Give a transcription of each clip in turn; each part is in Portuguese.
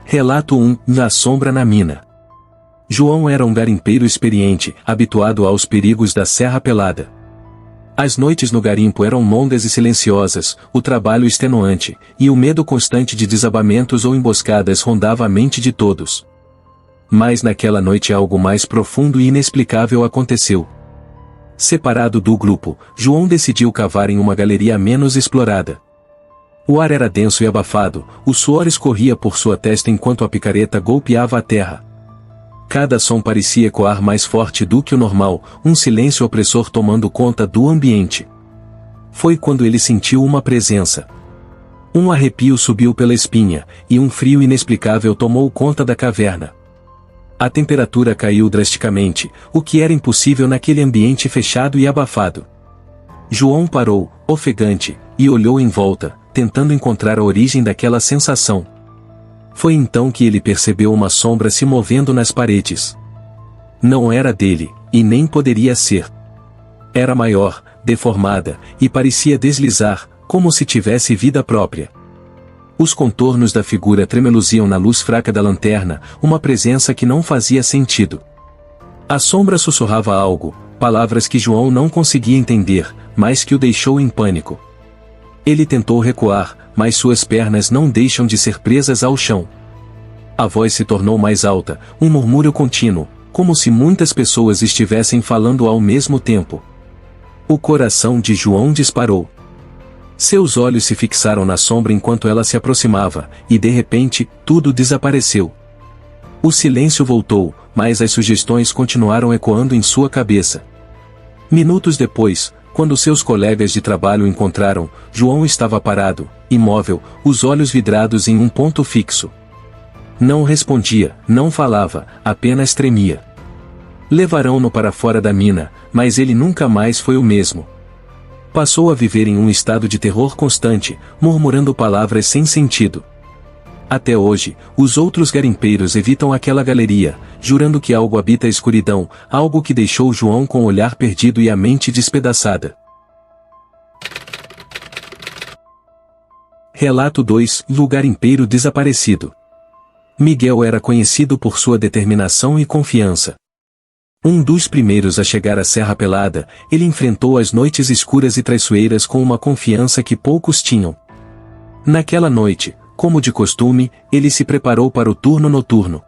Relato 1. Na sombra na mina. João era um garimpeiro experiente, habituado aos perigos da Serra Pelada. As noites no garimpo eram longas e silenciosas, o trabalho extenuante, e o medo constante de desabamentos ou emboscadas rondava a mente de todos. Mas naquela noite algo mais profundo e inexplicável aconteceu. Separado do grupo, João decidiu cavar em uma galeria menos explorada. O ar era denso e abafado, o suor escorria por sua testa enquanto a picareta golpeava a terra. Cada som parecia ecoar mais forte do que o normal, um silêncio opressor tomando conta do ambiente. Foi quando ele sentiu uma presença. Um arrepio subiu pela espinha, e um frio inexplicável tomou conta da caverna. A temperatura caiu drasticamente, o que era impossível naquele ambiente fechado e abafado. João parou, ofegante, e olhou em volta, tentando encontrar a origem daquela sensação. Foi então que ele percebeu uma sombra se movendo nas paredes. Não era dele, e nem poderia ser. Era maior, deformada, e parecia deslizar, como se tivesse vida própria. Os contornos da figura tremeluziam na luz fraca da lanterna, uma presença que não fazia sentido. A sombra sussurrava algo, palavras que João não conseguia entender, mas que o deixou em pânico. Ele tentou recuar, mas suas pernas não deixam de ser presas ao chão. A voz se tornou mais alta, um murmúrio contínuo, como se muitas pessoas estivessem falando ao mesmo tempo. O coração de João disparou. Seus olhos se fixaram na sombra enquanto ela se aproximava, e de repente, tudo desapareceu. O silêncio voltou, mas as sugestões continuaram ecoando em sua cabeça. Minutos depois, quando seus colegas de trabalho o encontraram, João estava parado, imóvel, os olhos vidrados em um ponto fixo. Não respondia, não falava, apenas tremia. Levarão-no para fora da mina, mas ele nunca mais foi o mesmo. Passou a viver em um estado de terror constante, murmurando palavras sem sentido. Até hoje, os outros garimpeiros evitam aquela galeria, jurando que algo habita a escuridão, algo que deixou João com o olhar perdido e a mente despedaçada. Relato 2. O garimpeiro desaparecido. Miguel era conhecido por sua determinação e confiança. Um dos primeiros a chegar à Serra Pelada, ele enfrentou as noites escuras e traiçoeiras com uma confiança que poucos tinham. Naquela noite, como de costume, ele se preparou para o turno noturno.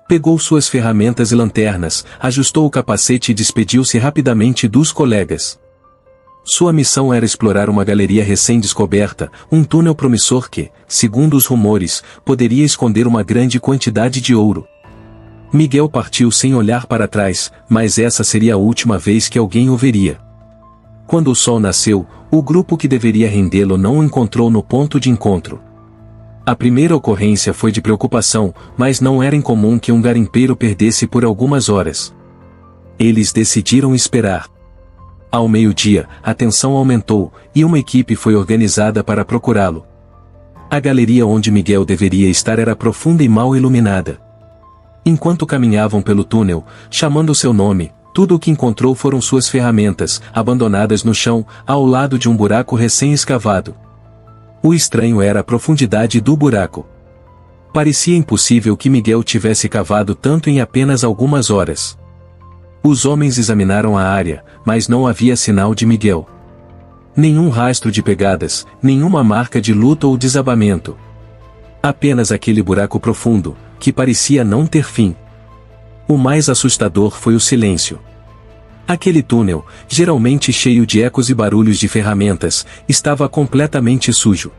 Pegou suas ferramentas e lanternas, ajustou o capacete e despediu-se rapidamente dos colegas. Sua missão era explorar uma galeria recém-descoberta, um túnel promissor que, segundo os rumores, poderia esconder uma grande quantidade de ouro. Miguel partiu sem olhar para trás, mas essa seria a última vez que alguém o veria. Quando o sol nasceu, o grupo que deveria rendê-lo não o encontrou no ponto de encontro. A primeira ocorrência foi de preocupação, mas não era incomum que um garimpeiro perdesse por algumas horas. Eles decidiram esperar. Ao meio-dia, a tensão aumentou, e uma equipe foi organizada para procurá-lo. A galeria onde Miguel deveria estar era profunda e mal iluminada. Enquanto caminhavam pelo túnel, chamando seu nome, tudo o que encontrou foram suas ferramentas, abandonadas no chão, ao lado de um buraco recém-escavado. O estranho era a profundidade do buraco. Parecia impossível que Miguel tivesse cavado tanto em apenas algumas horas. Os homens examinaram a área, mas não havia sinal de Miguel. Nenhum rastro de pegadas, nenhuma marca de luta ou desabamento. Apenas aquele buraco profundo, que parecia não ter fim. O mais assustador foi o silêncio. Aquele túnel, geralmente cheio de ecos e barulhos de ferramentas, estava completamente sujo.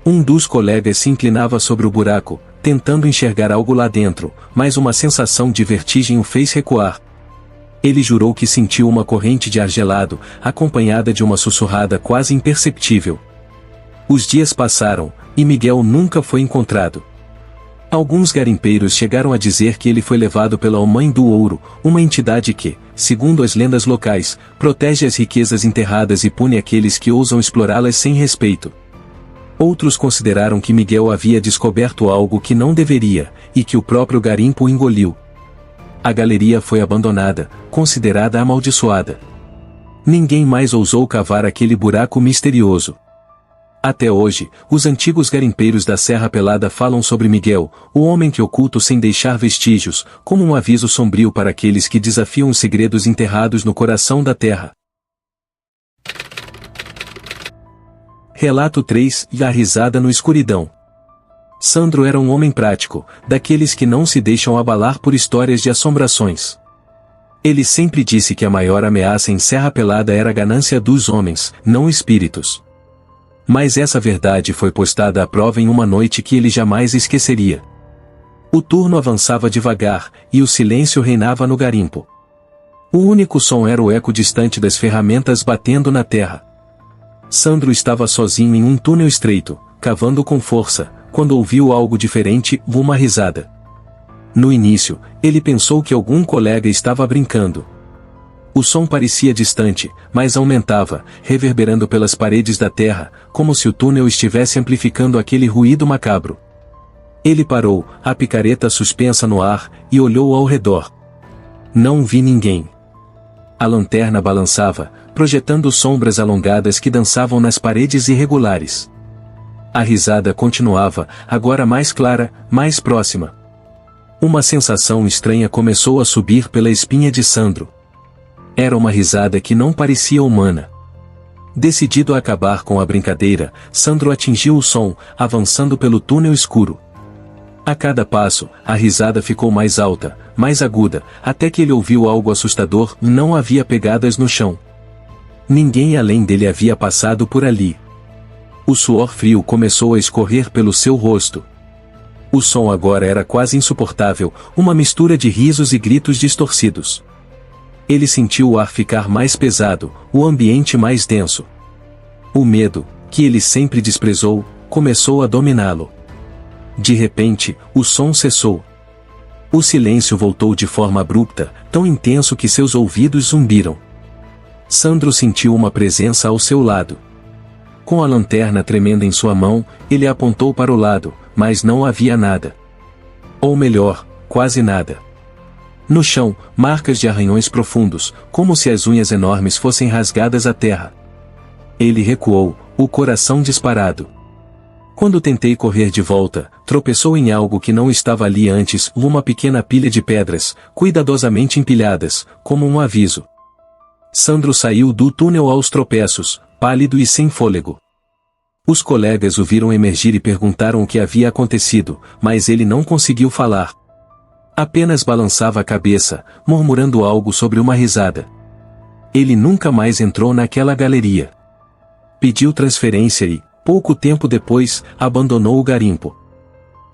Um dos colegas se inclinava sobre o buraco, tentando enxergar algo lá dentro, mas uma sensação de vertigem o fez recuar. Ele jurou que sentiu uma corrente de ar gelado, acompanhada de uma sussurrada quase imperceptível. Os dias passaram, e Miguel nunca foi encontrado. Alguns garimpeiros chegaram a dizer que ele foi levado pela Mãe do Ouro, uma entidade que, segundo as lendas locais, protege as riquezas enterradas e pune aqueles que ousam explorá-las sem respeito. Outros consideraram que Miguel havia descoberto algo que não deveria, e que o próprio garimpo o engoliu. A galeria foi abandonada, considerada amaldiçoada. Ninguém mais ousou cavar aquele buraco misterioso. Até hoje, os antigos garimpeiros da Serra Pelada falam sobre Miguel, o homem que oculta sem deixar vestígios, como um aviso sombrio para aqueles que desafiam os segredos enterrados no coração da terra. Relato 3. A risada no escuridão. Sandro era um homem prático, daqueles que não se deixam abalar por histórias de assombrações. Ele sempre disse que a maior ameaça em Serra Pelada era a ganância dos homens, não espíritos. Mas essa verdade foi postada à prova em uma noite que ele jamais esqueceria. O turno avançava devagar, e o silêncio reinava no garimpo. O único som era o eco distante das ferramentas batendo na terra. Sandro estava sozinho em um túnel estreito, cavando com força, quando ouviu algo diferente, uma risada. No início, ele pensou que algum colega estava brincando. O som parecia distante, mas aumentava, reverberando pelas paredes da terra, como se o túnel estivesse amplificando aquele ruído macabro. Ele parou, a picareta suspensa no ar, e olhou ao redor. Não vi ninguém. A lanterna balançava, projetando sombras alongadas que dançavam nas paredes irregulares. A risada continuava, agora mais clara, mais próxima. Uma sensação estranha começou a subir pela espinha de Sandro. Era uma risada que não parecia humana. Decidido a acabar com a brincadeira, Sandro atingiu o som, avançando pelo túnel escuro. A cada passo, a risada ficou mais alta, mais aguda, até que ele ouviu algo assustador. Não havia pegadas no chão. Ninguém além dele havia passado por ali. O suor frio começou a escorrer pelo seu rosto. O som agora era quase insuportável, uma mistura de risos e gritos distorcidos. Ele sentiu o ar ficar mais pesado, o ambiente mais denso. O medo, que ele sempre desprezou, começou a dominá-lo. De repente, o som cessou. O silêncio voltou de forma abrupta, tão intenso que seus ouvidos zumbiram. Sandro sentiu uma presença ao seu lado. Com a lanterna tremendo em sua mão, ele apontou para o lado, mas não havia nada. Ou melhor, quase nada. No chão, marcas de arranhões profundos, como se as unhas enormes fossem rasgadas à terra. Ele recuou, o coração disparado. Quando tentei correr de volta, tropeçou em algo que não estava ali antes, uma pequena pilha de pedras, cuidadosamente empilhadas, como um aviso. Sandro saiu do túnel aos tropeços, pálido e sem fôlego. Os colegas o viram emergir e perguntaram o que havia acontecido, mas ele não conseguiu falar. Apenas balançava a cabeça, murmurando algo sobre uma risada. Ele nunca mais entrou naquela galeria. Pediu transferência e, pouco tempo depois, abandonou o garimpo.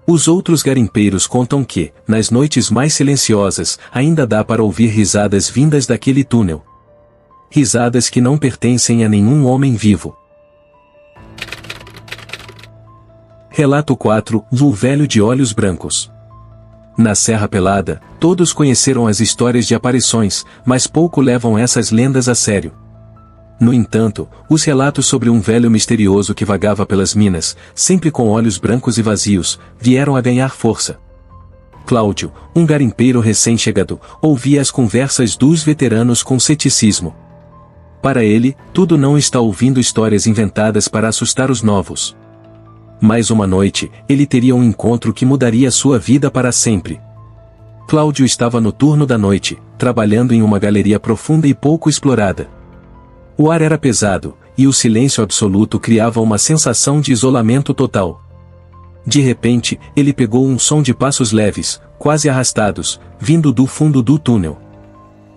Os outros garimpeiros contam que, nas noites mais silenciosas, ainda dá para ouvir risadas vindas daquele túnel. Risadas que não pertencem a nenhum homem vivo. Relato 4. O velho de olhos brancos. Na Serra Pelada, todos conheceram as histórias de aparições, mas pouco levam essas lendas a sério. No entanto, os relatos sobre um velho misterioso que vagava pelas minas, sempre com olhos brancos e vazios, vieram a ganhar força. Cláudio, um garimpeiro recém-chegado, ouvia as conversas dos veteranos com ceticismo. Para ele, tudo não está ouvindo histórias inventadas para assustar os novos. Mas uma noite, ele teria um encontro que mudaria sua vida para sempre. Cláudio estava no turno da noite, trabalhando em uma galeria profunda e pouco explorada. O ar era pesado, e o silêncio absoluto criava uma sensação de isolamento total. De repente, ele pegou um som de passos leves, quase arrastados, vindo do fundo do túnel.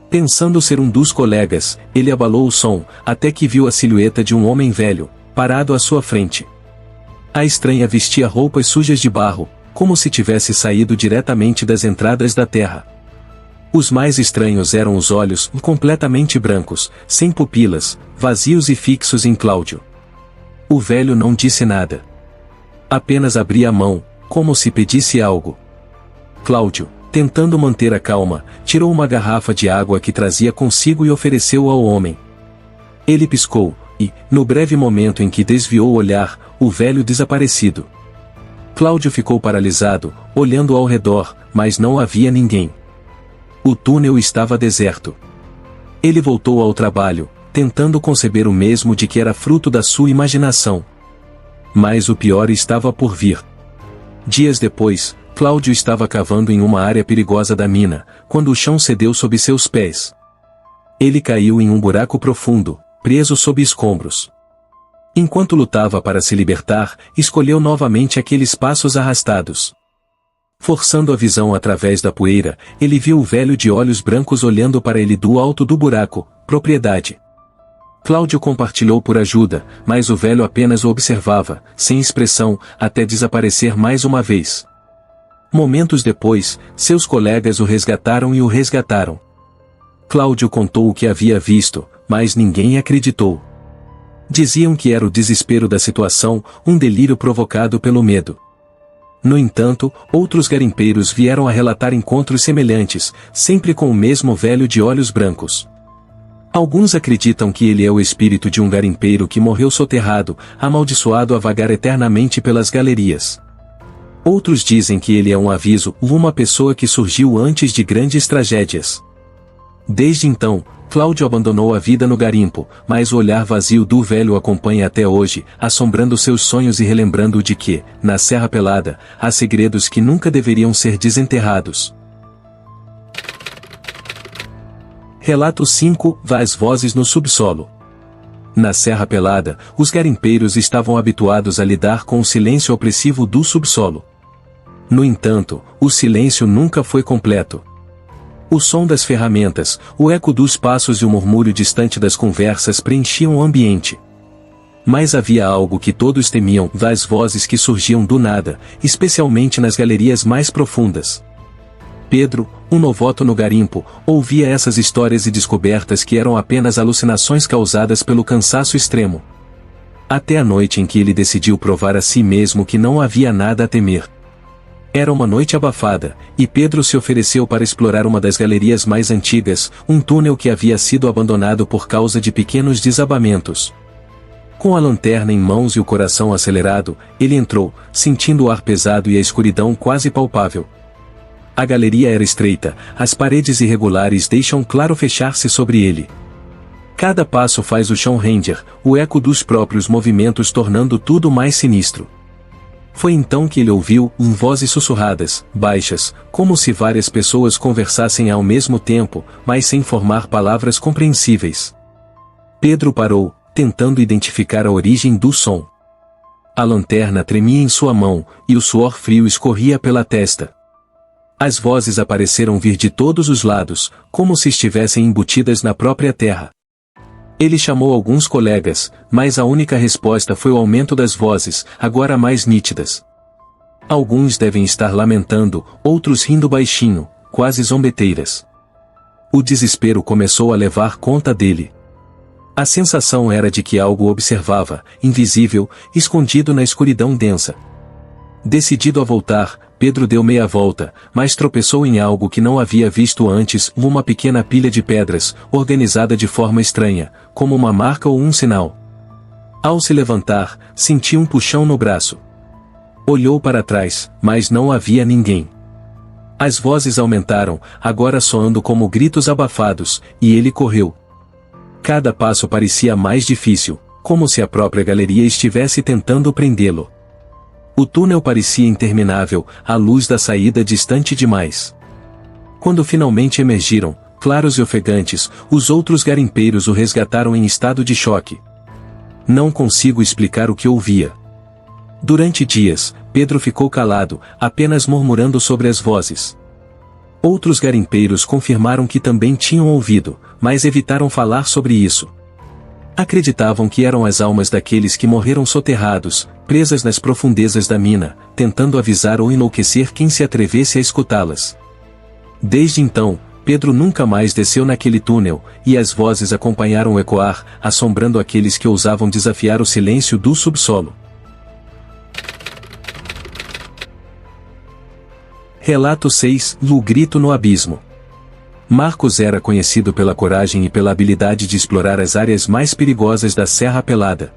Pensando ser um dos colegas, ele abalou o som, até que viu a silhueta de um homem velho, parado à sua frente. A estranha vestia roupas sujas de barro, como se tivesse saído diretamente das entradas da terra. Os mais estranhos eram os olhos, completamente brancos, sem pupilas, vazios e fixos em Cláudio. O velho não disse nada. Apenas abria a mão, como se pedisse algo. Cláudio, tentando manter a calma, tirou uma garrafa de água que trazia consigo e ofereceu ao homem. Ele piscou, e, no breve momento em que desviou o olhar, o velho desaparecido. Cláudio ficou paralisado, olhando ao redor, mas não havia ninguém. O túnel estava deserto. Ele voltou ao trabalho, tentando conceber o mesmo de que era fruto da sua imaginação. Mas o pior estava por vir. Dias depois, Cláudio estava cavando em uma área perigosa da mina, quando o chão cedeu sob seus pés. Ele caiu em um buraco profundo, preso sob escombros. Enquanto lutava para se libertar, escolheu novamente aqueles passos arrastados. Forçando a visão através da poeira, ele viu o velho de olhos brancos olhando para ele do alto do buraco. Propriedade. Cláudio compartilhou por ajuda, mas o velho apenas o observava, sem expressão, até desaparecer mais uma vez. Momentos depois, seus colegas o resgataram e o resgataram. Cláudio contou o que havia visto, mas ninguém acreditou. Diziam que era o desespero da situação, um delírio provocado pelo medo. No entanto, outros garimpeiros vieram a relatar encontros semelhantes, sempre com o mesmo velho de olhos brancos. Alguns acreditam que ele é o espírito de um garimpeiro que morreu soterrado, amaldiçoado a vagar eternamente pelas galerias. Outros dizem que ele é um aviso, uma pessoa que surgiu antes de grandes tragédias. Desde então, Cláudio abandonou a vida no garimpo, mas o olhar vazio do velho o acompanha até hoje, assombrando seus sonhos e relembrando de que, na Serra Pelada, há segredos que nunca deveriam ser desenterrados. Relato 5. As vozes no subsolo. Na Serra Pelada, os garimpeiros estavam habituados a lidar com o silêncio opressivo do subsolo. No entanto, o silêncio nunca foi completo. O som das ferramentas, o eco dos passos e o murmúrio distante das conversas preenchiam o ambiente. Mas havia algo que todos temiam, as vozes que surgiam do nada, especialmente nas galerias mais profundas. Pedro, um novato no garimpo, ouvia essas histórias e descobertas que eram apenas alucinações causadas pelo cansaço extremo. Até a noite em que ele decidiu provar a si mesmo que não havia nada a temer. Era uma noite abafada, e Pedro se ofereceu para explorar uma das galerias mais antigas, um túnel que havia sido abandonado por causa de pequenos desabamentos. Com a lanterna em mãos e o coração acelerado, ele entrou, sentindo o ar pesado e a escuridão quase palpável. A galeria era estreita, as paredes irregulares deixam claro fechar-se sobre ele. Cada passo faz o chão render, o eco dos próprios movimentos tornando tudo mais sinistro. Foi então que ele ouviu vozes sussurradas, baixas, como se várias pessoas conversassem ao mesmo tempo, mas sem formar palavras compreensíveis. Pedro parou, tentando identificar a origem do som. A lanterna tremia em sua mão, e o suor frio escorria pela testa. As vozes apareceram vir de todos os lados, como se estivessem embutidas na própria terra. Ele chamou alguns colegas, mas a única resposta foi o aumento das vozes, agora mais nítidas. Alguns devem estar lamentando, outros rindo baixinho, quase zombeteiras. O desespero começou a levar conta dele. A sensação era de que algo o observava, invisível, escondido na escuridão densa. Decidido a voltar, Pedro deu meia volta, mas tropeçou em algo que não havia visto antes, uma pequena pilha de pedras, organizada de forma estranha, como uma marca ou um sinal. Ao se levantar, sentiu um puxão no braço. Olhou para trás, mas não havia ninguém. As vozes aumentaram, agora soando como gritos abafados, e ele correu. Cada passo parecia mais difícil, como se a própria galeria estivesse tentando prendê-lo. O túnel parecia interminável, a luz da saída distante demais. Quando finalmente emergiram, claros e ofegantes, os outros garimpeiros o resgataram em estado de choque. Não consigo explicar o que ouvia. Durante dias, Pedro ficou calado, apenas murmurando sobre as vozes. Outros garimpeiros confirmaram que também tinham ouvido, mas evitaram falar sobre isso. Acreditavam que eram as almas daqueles que morreram soterrados, presas nas profundezas da mina, tentando avisar ou enlouquecer quem se atrevesse a escutá-las. Desde então, Pedro nunca mais desceu naquele túnel, e as vozes acompanharam o ecoar, assombrando aqueles que ousavam desafiar o silêncio do subsolo. Relato 6. O grito no abismo. Marcos era conhecido pela coragem e pela habilidade de explorar as áreas mais perigosas da Serra Pelada.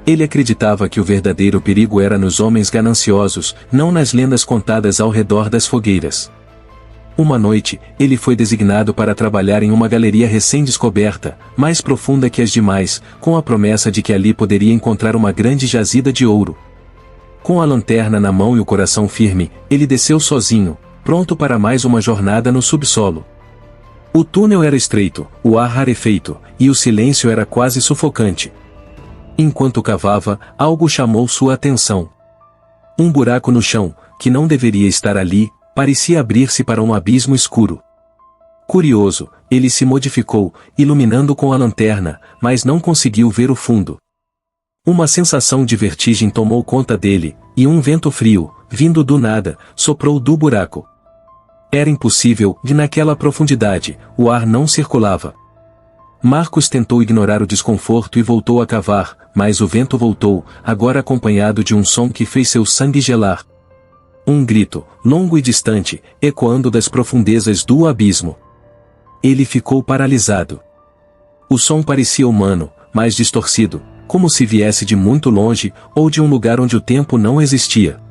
Ele acreditava que o verdadeiro perigo era nos homens gananciosos, não nas lendas contadas ao redor das fogueiras. Uma noite, ele foi designado para trabalhar em uma galeria recém-descoberta, mais profunda que as demais, com a promessa de que ali poderia encontrar uma grande jazida de ouro. Com a lanterna na mão e o coração firme, ele desceu sozinho, pronto para mais uma jornada no subsolo. O túnel era estreito, o ar rarefeito, e o silêncio era quase sufocante. Enquanto cavava, algo chamou sua atenção. Um buraco no chão, que não deveria estar ali, parecia abrir-se para um abismo escuro. Curioso, ele se modificou, iluminando com a lanterna, mas não conseguiu ver o fundo. Uma sensação de vertigem tomou conta dele, e um vento frio, vindo do nada, soprou do buraco. Era impossível, e naquela profundidade, o ar não circulava. Marcos tentou ignorar o desconforto e voltou a cavar, mas o vento voltou, agora acompanhado de um som que fez seu sangue gelar. Um grito, longo e distante, ecoando das profundezas do abismo. Ele ficou paralisado. O som parecia humano, mas distorcido, como se viesse de muito longe, ou de um lugar onde o tempo não existia.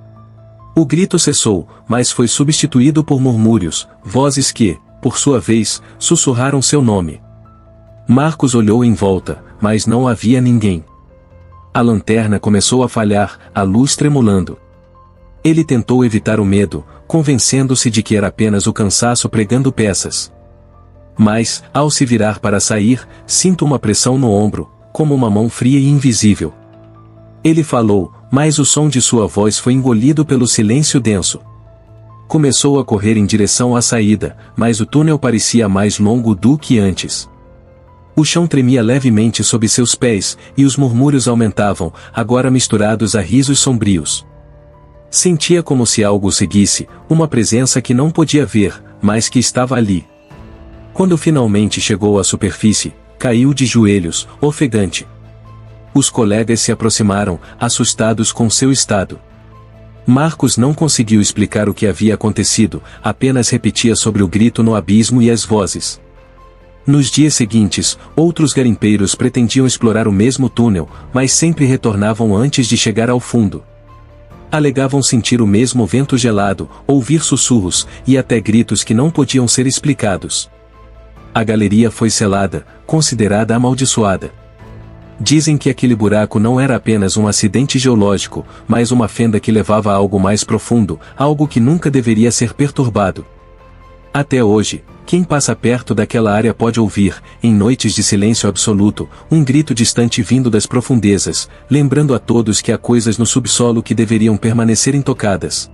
O grito cessou, mas foi substituído por murmúrios, vozes que, por sua vez, sussurraram seu nome. Marcos olhou em volta, mas não havia ninguém. A lanterna começou a falhar, a luz tremulando. Ele tentou evitar o medo, convencendo-se de que era apenas o cansaço pregando peças. Mas, ao se virar para sair, sinto uma pressão no ombro, como uma mão fria e invisível. Ele falou, mas o som de sua voz foi engolido pelo silêncio denso. Começou a correr em direção à saída, mas o túnel parecia mais longo do que antes. O chão tremia levemente sob seus pés, e os murmúrios aumentavam, agora misturados a risos sombrios. Sentia como se algo o seguisse, uma presença que não podia ver, mas que estava ali. Quando finalmente chegou à superfície, caiu de joelhos, ofegante. Os colegas se aproximaram, assustados com seu estado. Marcos não conseguiu explicar o que havia acontecido, apenas repetia sobre o grito no abismo e as vozes. Nos dias seguintes, outros garimpeiros pretendiam explorar o mesmo túnel, mas sempre retornavam antes de chegar ao fundo. Alegavam sentir o mesmo vento gelado, ouvir sussurros, e até gritos que não podiam ser explicados. A galeria foi selada, considerada amaldiçoada. Dizem que aquele buraco não era apenas um acidente geológico, mas uma fenda que levava a algo mais profundo, algo que nunca deveria ser perturbado. Até hoje, quem passa perto daquela área pode ouvir, em noites de silêncio absoluto, um grito distante vindo das profundezas, lembrando a todos que há coisas no subsolo que deveriam permanecer intocadas.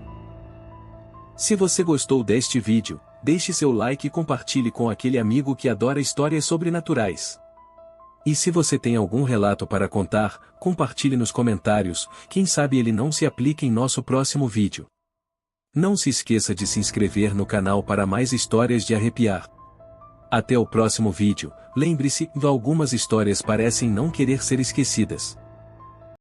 Se você gostou deste vídeo, deixe seu like e compartilhe com aquele amigo que adora histórias sobrenaturais. E se você tem algum relato para contar, compartilhe nos comentários, quem sabe ele não se aplique em nosso próximo vídeo. Não se esqueça de se inscrever no canal para mais histórias de arrepiar. Até o próximo vídeo, lembre-se, algumas histórias parecem não querer ser esquecidas.